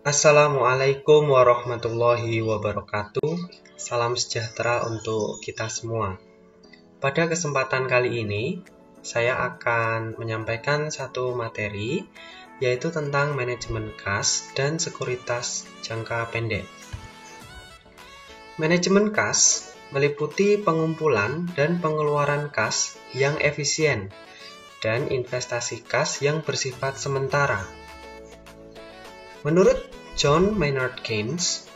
Assalamualaikum warahmatullahi wabarakatuh. Salam sejahtera untuk kita semua. Pada kesempatan kali ini, saya akan menyampaikan satu materi, yaitu tentang manajemen kas dan sekuritas jangka pendek. Manajemen kas meliputi pengumpulan dan pengeluaran kas yang efisien dan investasi kas yang bersifat sementara. Menurut John Maynard Keynes,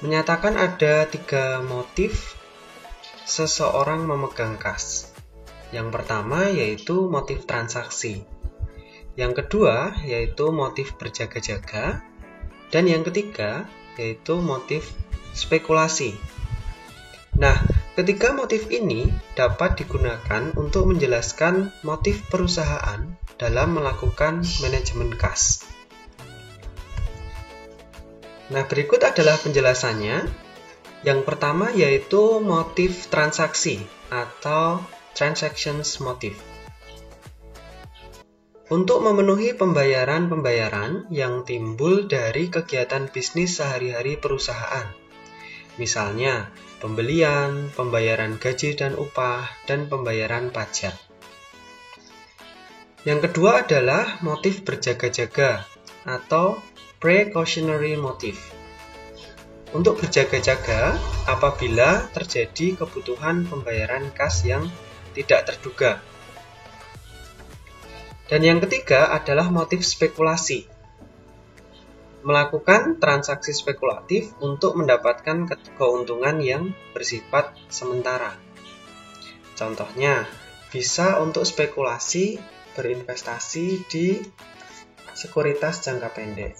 menyatakan ada 3 motif seseorang memegang kas. Yang pertama yaitu motif transaksi. Yang kedua yaitu motif berjaga-jaga. Dan yang ketiga yaitu motif spekulasi. Nah, ketiga motif ini dapat digunakan untuk menjelaskan motif perusahaan dalam melakukan manajemen kas. Nah, berikut adalah penjelasannya. Yang pertama yaitu motif transaksi atau transactions motive. Untuk memenuhi pembayaran-pembayaran yang timbul dari kegiatan bisnis sehari-hari perusahaan. Misalnya, pembelian, pembayaran gaji dan upah, dan pembayaran pajak. Yang kedua adalah motif berjaga-jaga atau precautionary motive. Untuk berjaga-jaga apabila terjadi kebutuhan pembayaran kas yang tidak terduga. Dan yang ketiga adalah motif spekulasi. Melakukan transaksi spekulatif untuk mendapatkan keuntungan yang bersifat sementara. Contohnya, bisa untuk spekulasi berinvestasi di sekuritas jangka pendek.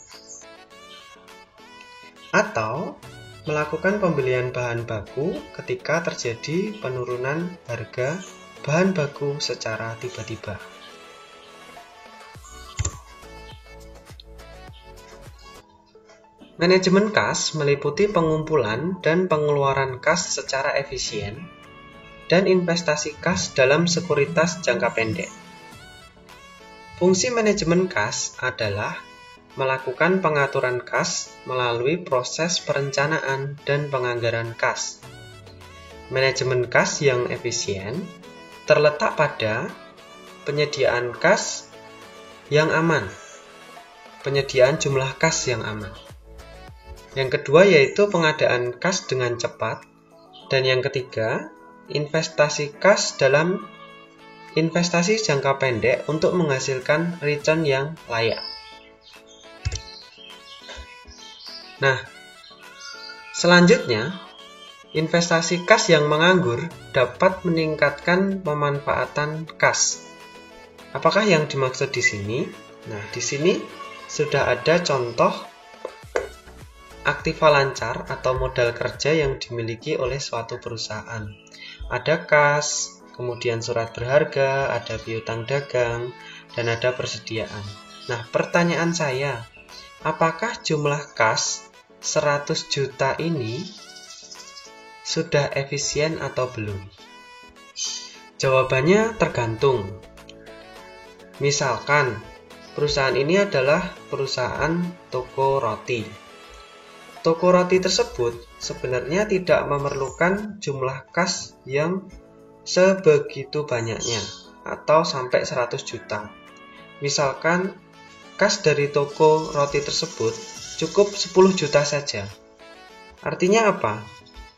Atau melakukan pembelian bahan baku ketika terjadi penurunan harga bahan baku secara tiba-tiba. Manajemen kas meliputi pengumpulan dan pengeluaran kas secara efisien dan investasi kas dalam sekuritas jangka pendek. Fungsi manajemen kas adalah melakukan pengaturan kas melalui proses perencanaan dan penganggaran kas. Manajemen kas yang efisien terletak pada penyediaan kas yang aman, penyediaan jumlah kas yang aman. Yang kedua yaitu pengadaan kas dengan cepat, dan yang ketiga, investasi kas dalam investasi jangka pendek untuk menghasilkan return yang layak. Nah, selanjutnya, investasi kas yang menganggur dapat meningkatkan pemanfaatan kas. Apakah yang dimaksud di sini? Nah, di sini sudah ada contoh aktiva lancar atau modal kerja yang dimiliki oleh suatu perusahaan. Ada kas, kemudian surat berharga, ada piutang dagang, dan ada persediaan. Nah, pertanyaan saya, apakah jumlah kas 100 juta ini sudah efisien atau belum? Jawabannya tergantung. Misalkan, perusahaan ini adalah perusahaan toko roti. Toko roti tersebut sebenarnya tidak memerlukan jumlah kas yang sebegitu banyaknya atau sampai 100 juta. Misalkan kas dari toko roti tersebut cukup 10 juta saja. Artinya apa?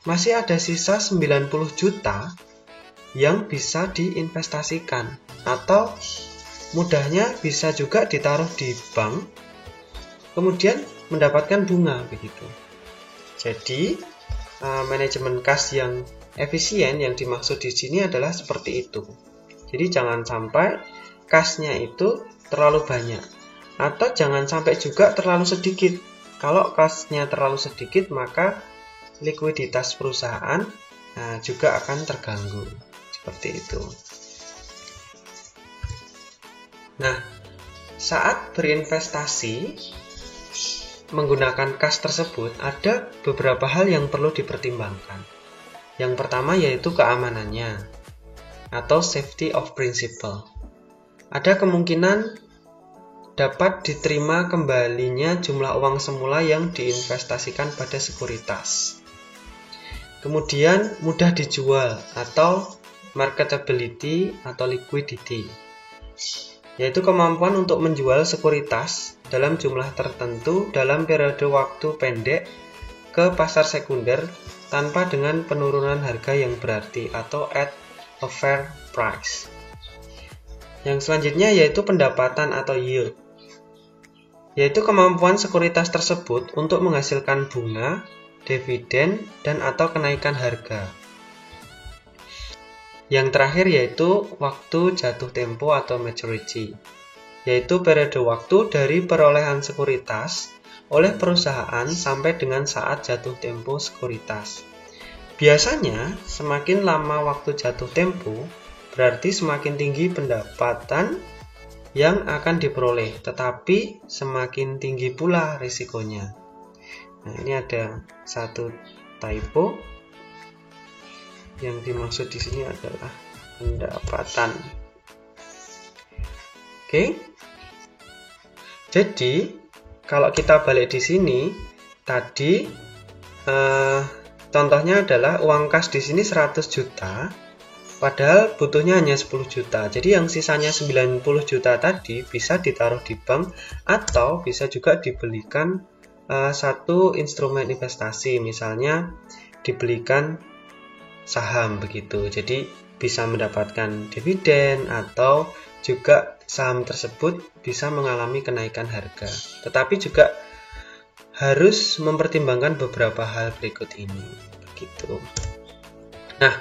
Masih ada sisa 90 juta yang bisa diinvestasikan atau mudahnya bisa juga ditaruh di bank kemudian mendapatkan bunga begitu. Jadi, manajemen kas yang efisien yang dimaksud di sini adalah seperti itu. Jadi jangan sampai kasnya itu terlalu banyak atau jangan sampai juga terlalu sedikit. Kalau kasnya terlalu sedikit maka likuiditas perusahaan juga akan terganggu. Seperti itu. Nah, saat berinvestasi menggunakan kas tersebut ada beberapa hal yang perlu dipertimbangkan. Yang pertama yaitu keamanannya atau safety of principle. Ada kemungkinan dapat diterima kembalinya jumlah uang semula yang diinvestasikan pada sekuritas. Kemudian mudah dijual atau marketability atau liquidity, yaitu kemampuan untuk menjual sekuritas dalam jumlah tertentu dalam periode waktu pendek ke pasar sekunder tanpa dengan penurunan harga yang berarti atau at a fair price. Yang selanjutnya yaitu pendapatan atau yield, yaitu kemampuan sekuritas tersebut untuk menghasilkan bunga, dividen, dan atau kenaikan harga. Yang terakhir yaitu waktu jatuh tempo atau maturity, yaitu periode waktu dari perolehan sekuritas oleh perusahaan sampai dengan saat jatuh tempo sekuritas. Biasanya semakin lama waktu jatuh tempo, berarti semakin tinggi pendapatan yang akan diperoleh, tetapi semakin tinggi pula risikonya. Nah, ini ada satu typo. Yang dimaksud di sini adalah pendapatan. Oke. Jadi, kalau kita balik di sini, tadi contohnya adalah uang kas di sini 100 juta, padahal butuhnya hanya 10 juta. Jadi yang sisanya 90 juta tadi bisa ditaruh di bank atau bisa juga dibelikan satu instrumen investasi, misalnya dibelikan saham begitu. Jadi bisa mendapatkan dividen atau juga saham tersebut bisa mengalami kenaikan harga. Tetapi juga harus mempertimbangkan beberapa hal berikut ini begitu. Nah,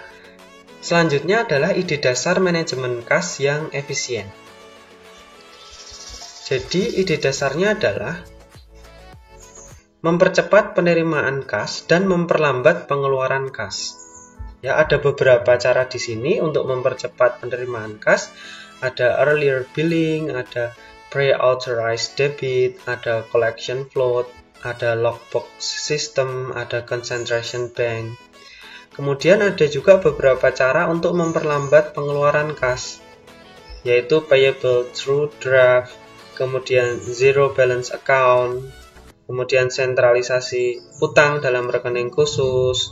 selanjutnya adalah ide dasar manajemen kas yang efisien. Jadi ide dasarnya adalah mempercepat penerimaan kas dan memperlambat pengeluaran kas. Ya, ada beberapa cara di sini untuk mempercepat penerimaan kas. Ada earlier billing, ada pre-authorized debit, ada collection float, ada lockbox system, ada concentration bank. Kemudian ada juga beberapa cara untuk memperlambat pengeluaran kas, yaitu payable through draft, kemudian zero balance account, kemudian sentralisasi utang dalam rekening khusus,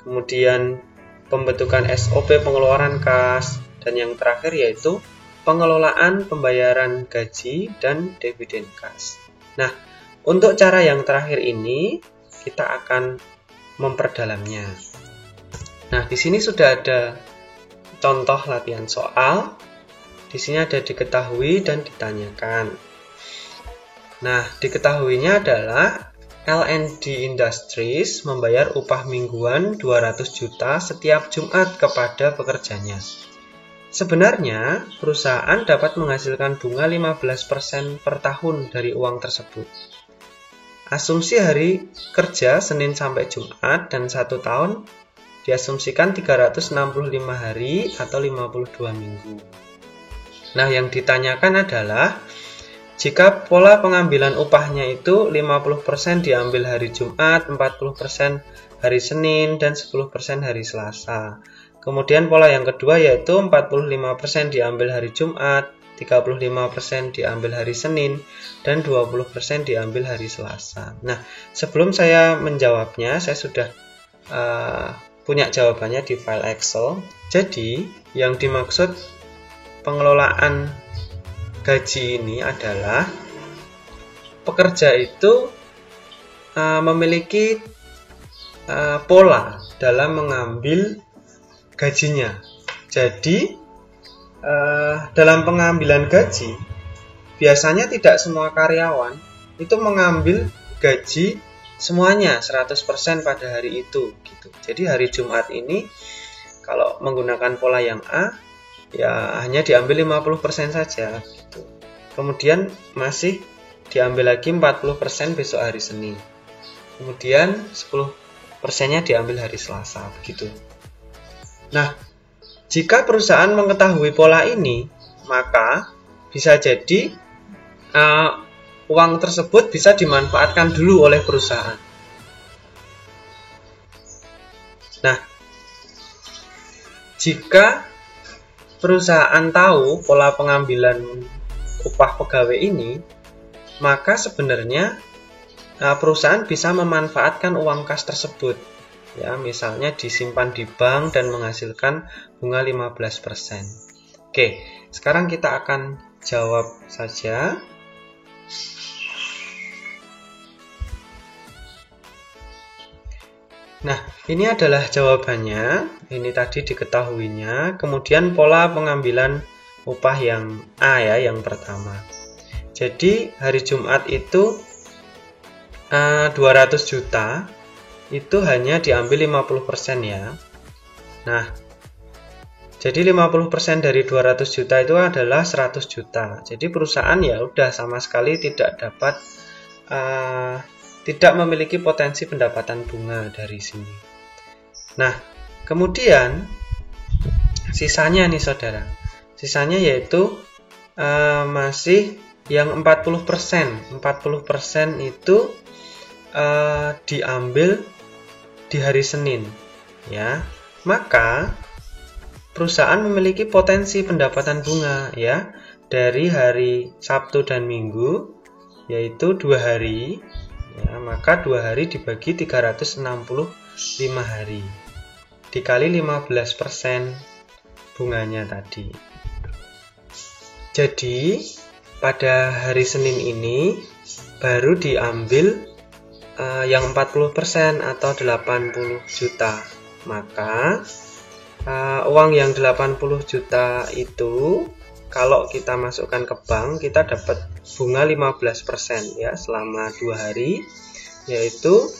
kemudian pembentukan SOP pengeluaran kas, dan yang terakhir yaitu pengelolaan pembayaran gaji dan dividen kas. Nah, untuk cara yang terakhir ini kita akan memperdalamnya. Nah, di sini sudah ada contoh latihan soal. Di sini ada diketahui dan ditanyakan. Nah, diketahuinya adalah L&D Industries membayar upah mingguan 200 juta setiap Jumat kepada pekerjanya. Sebenarnya, perusahaan dapat menghasilkan bunga 15% per tahun dari uang tersebut. Asumsi hari kerja Senin sampai Jumat dan 1 tahun diasumsikan 365 hari atau 52 minggu. Nah, yang ditanyakan adalah jika pola pengambilan upahnya itu 50% diambil hari Jumat, 40% hari Senin, dan 10% hari Selasa. Kemudian pola yang kedua yaitu 45% diambil hari Jumat, 35% diambil hari Senin, dan 20% diambil hari Selasa. Nah, sebelum saya menjawabnya, saya sudah punya jawabannya di file Excel. Jadi, yang dimaksud pengelolaan gaji ini adalah pekerja itu memiliki pola dalam mengambil gajinya. Jadi dalam pengambilan gaji biasanya tidak semua karyawan itu mengambil gaji semuanya 100% pada hari itu gitu. Jadi hari Jumat ini kalau menggunakan pola yang A ya hanya diambil 50% saja gitu. Kemudian masih diambil lagi 40% besok hari Senin. Kemudian 10%-nya diambil hari Selasa begitu. Nah, jika perusahaan mengetahui pola ini, maka bisa jadi uang tersebut bisa dimanfaatkan dulu oleh perusahaan. Nah, jika perusahaan tahu pola pengambilan upah pegawai ini, maka sebenarnya perusahaan bisa memanfaatkan uang kas tersebut. Ya, misalnya disimpan di bank dan menghasilkan bunga 15%. Oke, sekarang kita akan jawab saja. Nah, ini adalah jawabannya. Ini tadi diketahuinya. Kemudian pola pengambilan upah yang A ya, yang pertama. Jadi hari Jumat itu 200 juta itu hanya diambil 50% ya. Nah, jadi 50% dari 200 juta itu adalah 100 juta. Jadi perusahaan ya udah sama sekali tidak dapat tidak memiliki potensi pendapatan bunga dari sini. Nah, kemudian sisanya nih saudara. Sisanya yaitu masih yang 40%. 40% itu diambil di hari Senin ya. Maka perusahaan memiliki potensi pendapatan bunga ya dari hari Sabtu dan Minggu, yaitu 2 hari ya. Maka 2 hari dibagi 365 hari dikali 15% bunganya tadi. Jadi pada hari Senin ini baru diambil yang 40% atau 80 juta. Maka uang yang 80 juta itu kalau kita masukkan ke bank, kita dapat bunga 15% ya selama 2 hari, yaitu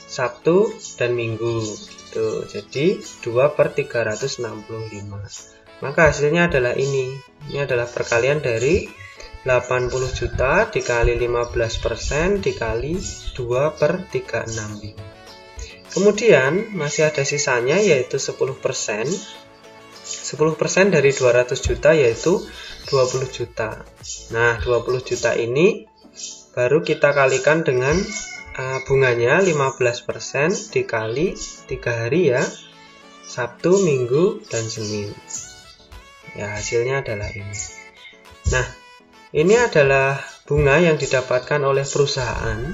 Sabtu dan Minggu gitu. Jadi 2/365. Maka hasilnya adalah ini. Ini adalah perkalian dari 80 juta dikali 15% dikali 2/365. Kemudian masih ada sisanya yaitu 10%. 10% dari 200 juta yaitu 20 juta. Nah, 20 juta ini baru kita kalikan dengan bunganya 15% dikali 3 hari ya. Sabtu, Minggu, dan Senin. Ya, hasilnya adalah ini. Nah, ini adalah bunga yang didapatkan oleh perusahaan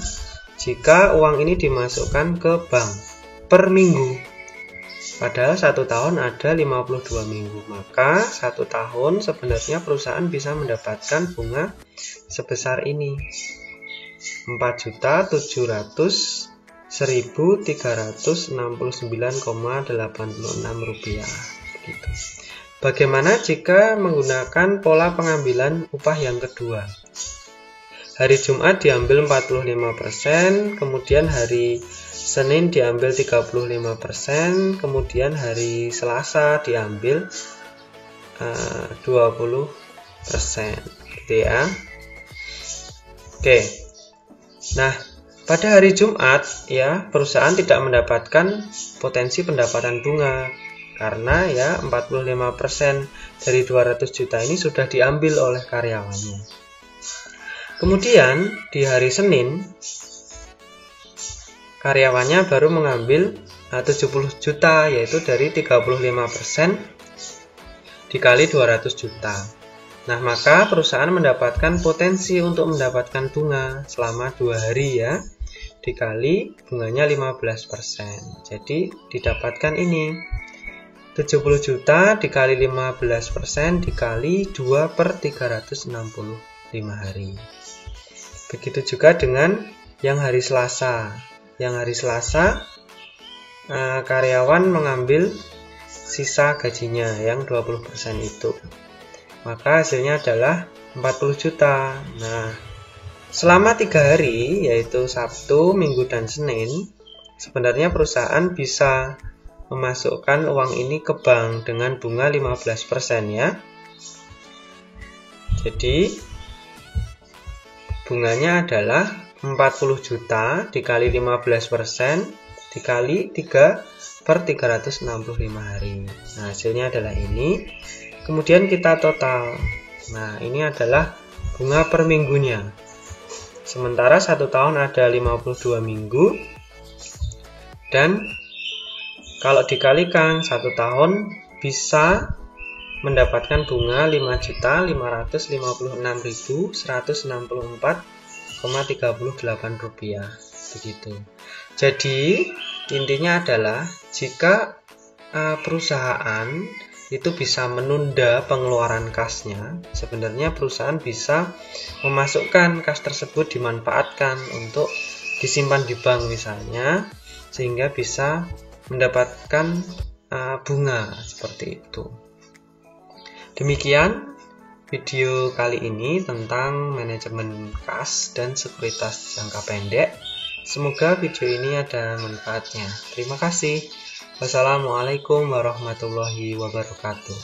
jika uang ini dimasukkan ke bank per minggu. Padahal 1 tahun ada 52 minggu. Maka 1 tahun sebenarnya perusahaan bisa mendapatkan bunga sebesar ini. 4.700.1.369,86 rupiah. Begitu. Bagaimana jika menggunakan pola pengambilan upah yang kedua? Hari Jumat diambil 45%, kemudian hari Senin diambil 35%, kemudian hari Selasa diambil 20%, gitu ya. Oke. Nah, pada hari Jumat ya, perusahaan tidak mendapatkan potensi pendapatan bunga karena ya 45% dari 200 juta ini sudah diambil oleh karyawannya. Kemudian di hari Senin karyawannya baru mengambil 70 juta, yaitu dari 35% dikali 200 juta. Nah, maka perusahaan mendapatkan potensi untuk mendapatkan bunga selama 2 hari ya, dikali bunganya 15%. Jadi didapatkan ini 70 juta dikali 15% dikali 2/365 hari. Begitu juga dengan yang hari Selasa. Yang hari Selasa karyawan mengambil sisa gajinya yang 20% itu. Maka hasilnya adalah 40 juta. Nah, selama 3 hari yaitu Sabtu, Minggu, dan Senin, sebenarnya perusahaan bisa memasukkan uang ini ke bank dengan bunga 15% ya. Jadi bunganya adalah 40 juta dikali 15% dikali 3/365 hari. Nah, hasilnya adalah ini. Kemudian kita total. Nah, ini adalah bunga per minggunya. Sementara 1 tahun ada 52 minggu. Dan kalau dikalikan 1 tahun bisa mendapatkan bunga 5.556.164,38 rupiah. Begitu. Jadi intinya adalah jika perusahaan itu bisa menunda pengeluaran kasnya, sebenarnya perusahaan bisa memasukkan kas tersebut dimanfaatkan untuk disimpan di bank misalnya, sehingga bisa mendapatkan bunga seperti itu. Demikian video kali ini tentang manajemen kas dan sekuritas jangka pendek. Semoga video ini ada manfaatnya. Terima kasih. Wassalamualaikum warahmatullahi wabarakatuh.